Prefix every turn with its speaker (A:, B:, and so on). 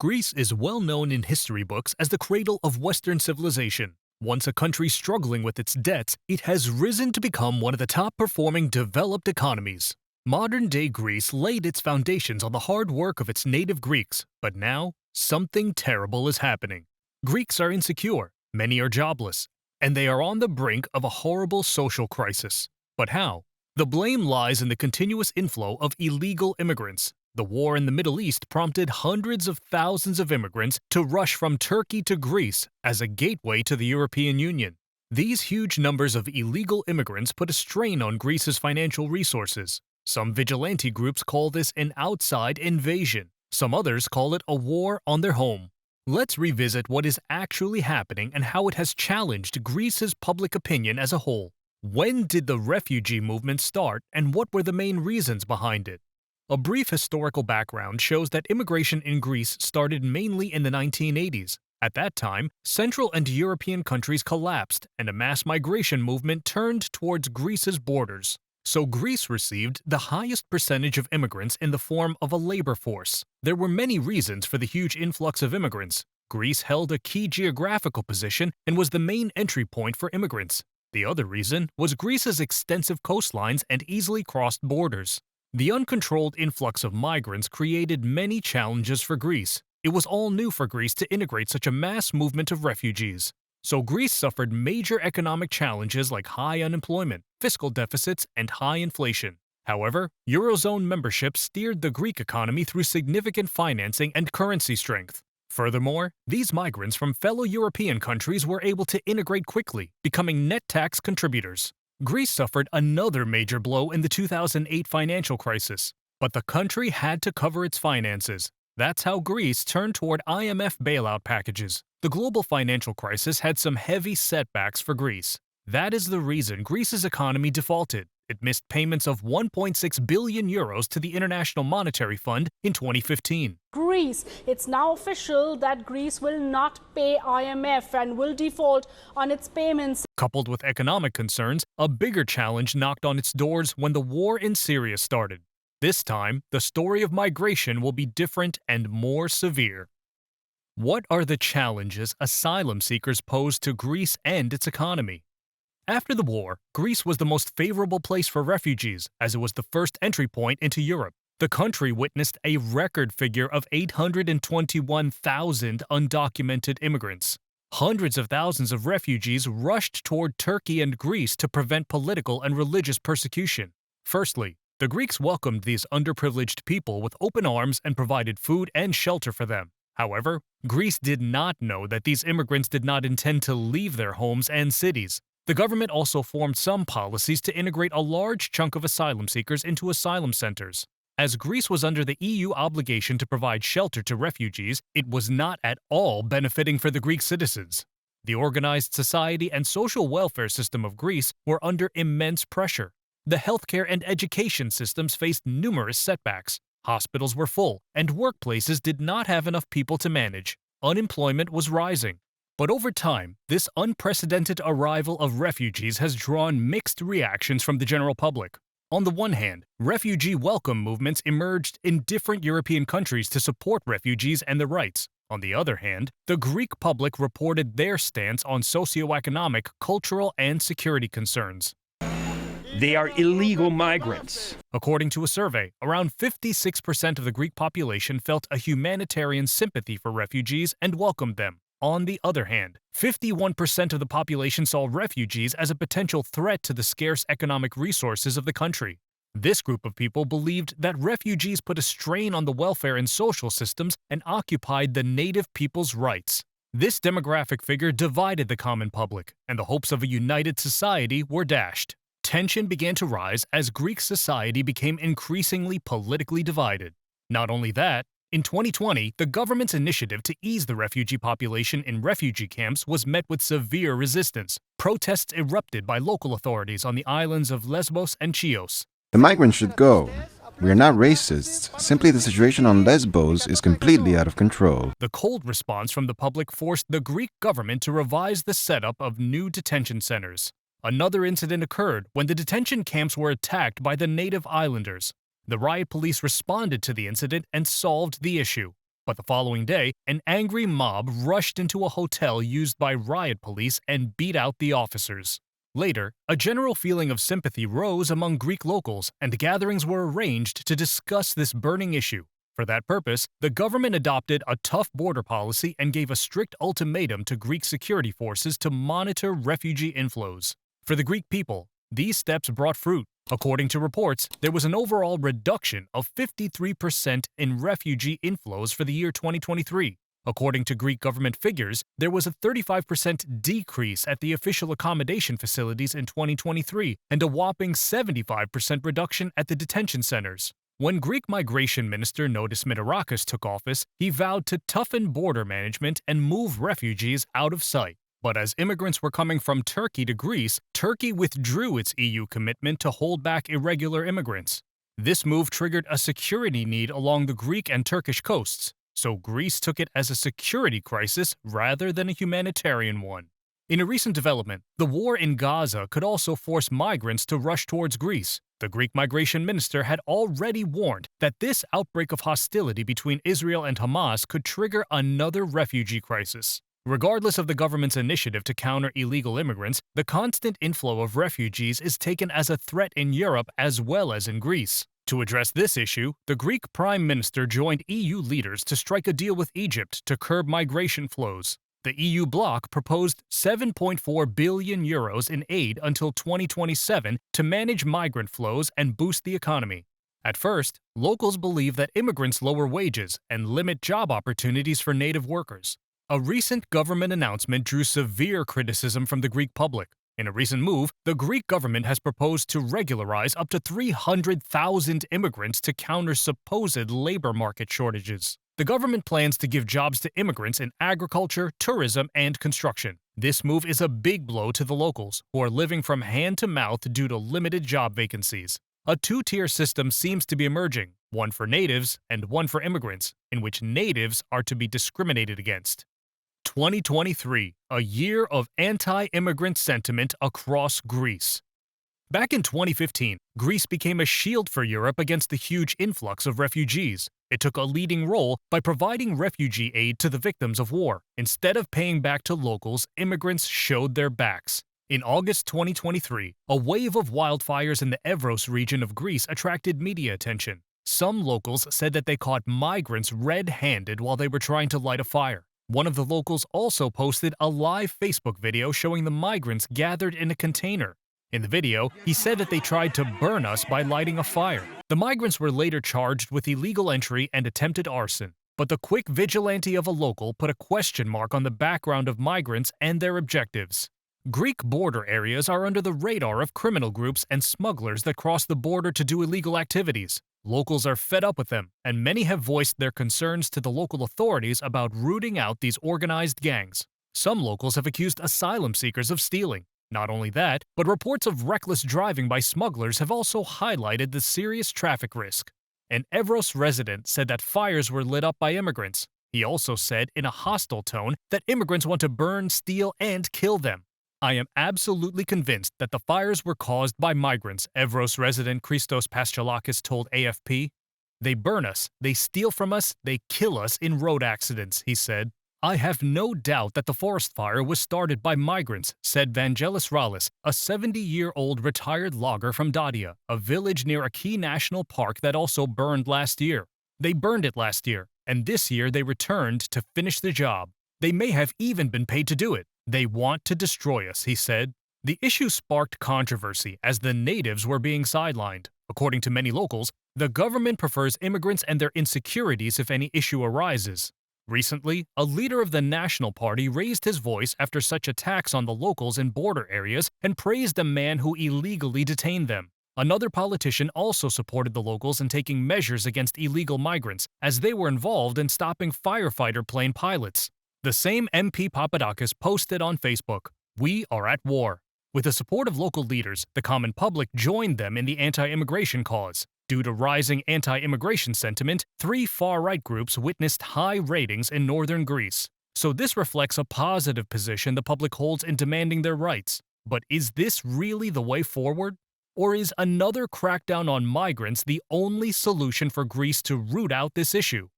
A: Greece is well known in history books as the cradle of Western civilization. Once a country struggling with its debts, it has risen to become one of the top-performing developed economies. Modern-day Greece laid its foundations on the hard work of its native Greeks, but now, something terrible is happening. Greeks are insecure, many are jobless, and they are on the brink of a horrible social crisis. But how? The blame lies in the continuous inflow of illegal immigrants. The war in the Middle East prompted hundreds of thousands of immigrants to rush from Turkey to Greece as a gateway to the European Union. These huge numbers of illegal immigrants put a strain on Greece's financial resources. Some vigilante groups call this an outside invasion. Some others call it a war on their home. Let's revisit what is actually happening and how it has challenged Greece's public opinion as a whole. When did the refugee movement start, and what were the main reasons behind it? A brief historical background shows that immigration in Greece started mainly in the 1980s. At that time, Central and European countries collapsed, and a mass migration movement turned towards Greece's borders. So Greece received the highest percentage of immigrants in the form of a labor force. There were many reasons for the huge influx of immigrants. Greece held a key geographical position and was the main entry point for immigrants. The other reason was Greece's extensive coastlines and easily crossed borders. The uncontrolled influx of migrants created many challenges for Greece. It was all new for Greece to integrate such a mass movement of refugees. So Greece suffered major economic challenges like high unemployment, fiscal deficits, and high inflation. However, Eurozone membership steered the Greek economy through significant financing and currency strength. Furthermore, these migrants from fellow European countries were able to integrate quickly, becoming net tax contributors. Greece suffered another major blow in the 2008 financial crisis, but the country had to cover its finances. That's how Greece turned toward IMF bailout packages. The global financial crisis had some heavy setbacks for Greece. That is the reason Greece's economy defaulted. It missed payments of 1.6 billion euros to the International Monetary Fund in 2015.
B: Greece. It's now official that Greece will not pay IMF and will default on its payments.
A: Coupled with economic concerns, a bigger challenge knocked on its doors when the war in Syria started. This time, the story of migration will be different and more severe. What are the challenges asylum seekers pose to Greece and its economy? After the war, Greece was the most favorable place for refugees, as it was the first entry point into Europe. The country witnessed a record figure of 821,000 undocumented immigrants. Hundreds of thousands of refugees rushed toward Turkey and Greece to prevent political and religious persecution. Firstly, the Greeks welcomed these underprivileged people with open arms and provided food and shelter for them. However, Greece did not know that these immigrants did not intend to leave their homes and cities. The government also formed some policies to integrate a large chunk of asylum seekers into asylum centers. As Greece was under the EU obligation to provide shelter to refugees, it was not at all benefiting for the Greek citizens. The organized society and social welfare system of Greece were under immense pressure. The healthcare and education systems faced numerous setbacks. Hospitals were full, and workplaces did not have enough people to manage. Unemployment was rising. But over time, this unprecedented arrival of refugees has drawn mixed reactions from the general public. On the one hand, refugee welcome movements emerged in different European countries to support refugees and their rights. On the other hand, the Greek public reported their stance on socio-economic, cultural, and security concerns.
C: They are illegal migrants.
A: According to a survey, around 56% of the Greek population felt a humanitarian sympathy for refugees and welcomed them. On the other hand, 51% of the population saw refugees as a potential threat to the scarce economic resources of the country. This group of people believed that refugees put a strain on the welfare and social systems and occupied the native people's rights. This demographic figure divided the common public, and the hopes of a united society were dashed. Tension began to rise as Greek society became increasingly politically divided. Not only that, in 2020, the government's initiative to ease the refugee population in refugee camps was met with severe resistance. Protests erupted by local authorities on the islands of Lesbos and Chios.
D: The migrants should go. We are not racists. Simply the situation on Lesbos is completely out of control.
A: The cold response from the public forced the Greek government to revise the setup of new detention centers. Another incident occurred when the detention camps were attacked by the native islanders. The riot police responded to the incident and solved the issue. But the following day, an angry mob rushed into a hotel used by riot police and beat out the officers. Later, a general feeling of sympathy rose among Greek locals, and gatherings were arranged to discuss this burning issue. For that purpose, the government adopted a tough border policy and gave a strict ultimatum to Greek security forces to monitor refugee inflows. For the Greek people, these steps brought fruit. According to reports, there was an overall reduction of 53% in refugee inflows for the year 2023. According to Greek government figures, there was a 35% decrease at the official accommodation facilities in 2023 and a whopping 75% reduction at the detention centers. When Greek Migration Minister Notis Mitarakis took office, he vowed to toughen border management and move refugees out of sight. But as immigrants were coming from Turkey to Greece, Turkey withdrew its EU commitment to hold back irregular immigrants. This move triggered a security need along the Greek and Turkish coasts, so Greece took it as a security crisis rather than a humanitarian one. In a recent development, the war in Gaza could also force migrants to rush towards Greece. The Greek migration minister had already warned that this outbreak of hostility between Israel and Hamas could trigger another refugee crisis. Regardless of the government's initiative to counter illegal immigrants, the constant inflow of refugees is taken as a threat in Europe as well as in Greece. To address this issue, the Greek Prime Minister joined EU leaders to strike a deal with Egypt to curb migration flows. The EU bloc proposed €7.4 billion in aid until 2027 to manage migrant flows and boost the economy. At first, locals believe that immigrants lower wages and limit job opportunities for native workers. A recent government announcement drew severe criticism from the Greek public. In a recent move, the Greek government has proposed to regularize up to 300,000 immigrants to counter supposed labor market shortages. The government plans to give jobs to immigrants in agriculture, tourism, and construction. This move is a big blow to the locals, who are living from hand to mouth due to limited job vacancies. A two-tier system seems to be emerging, one for natives and one for immigrants, in which natives are to be discriminated against. 2023, a year of anti-immigrant sentiment across Greece. Back in 2015, Greece became a shield for Europe against the huge influx of refugees. It took a leading role by providing refugee aid to the victims of war. Instead of paying back to locals, immigrants showed their backs. In August 2023, a wave of wildfires in the Evros region of Greece attracted media attention. Some locals said that they caught migrants red-handed while they were trying to light a fire. One of the locals also posted a live Facebook video showing the migrants gathered in a container. In the video, he said that they tried to burn us by lighting a fire. The migrants were later charged with illegal entry and attempted arson. But the quick vigilante of a local put a question mark on the background of migrants and their objectives. Greek border areas are under the radar of criminal groups and smugglers that cross the border to do illegal activities. Locals are fed up with them, and many have voiced their concerns to the local authorities about rooting out these organized gangs. Some locals have accused asylum seekers of stealing. Not only that, but reports of reckless driving by smugglers have also highlighted the serious traffic risk. An Evros resident said that fires were lit up by immigrants. He also said in a hostile tone that immigrants want to burn, steal, and kill them. I am absolutely convinced that the fires were caused by migrants, Evros resident Christos Paschalakis told AFP. They burn us, they steal from us, they kill us in road accidents, he said. I have no doubt that the forest fire was started by migrants, said Vangelis Rallis, a 70-year-old retired logger from Dadia, a village near a key national park that also burned last year. They burned it last year, and this year they returned to finish the job. They may have even been paid to do it. They want to destroy us, he said. The issue sparked controversy as the natives were being sidelined. According to many locals, the government prefers immigrants and their insecurities if any issue arises. Recently, a leader of the National Party raised his voice after such attacks on the locals in border areas and praised a man who illegally detained them. Another politician also supported the locals in taking measures against illegal migrants, as they were involved in stopping firefighter plane pilots. The same MP Papadakis posted on Facebook, "We are at war." With the support of local leaders, the common public joined them in the anti-immigration cause. Due to rising anti-immigration sentiment, 3 far-right groups witnessed high ratings in northern Greece. So this reflects a positive position the public holds in demanding their rights. But is this really the way forward? Or is another crackdown on migrants the only solution for Greece to root out this issue?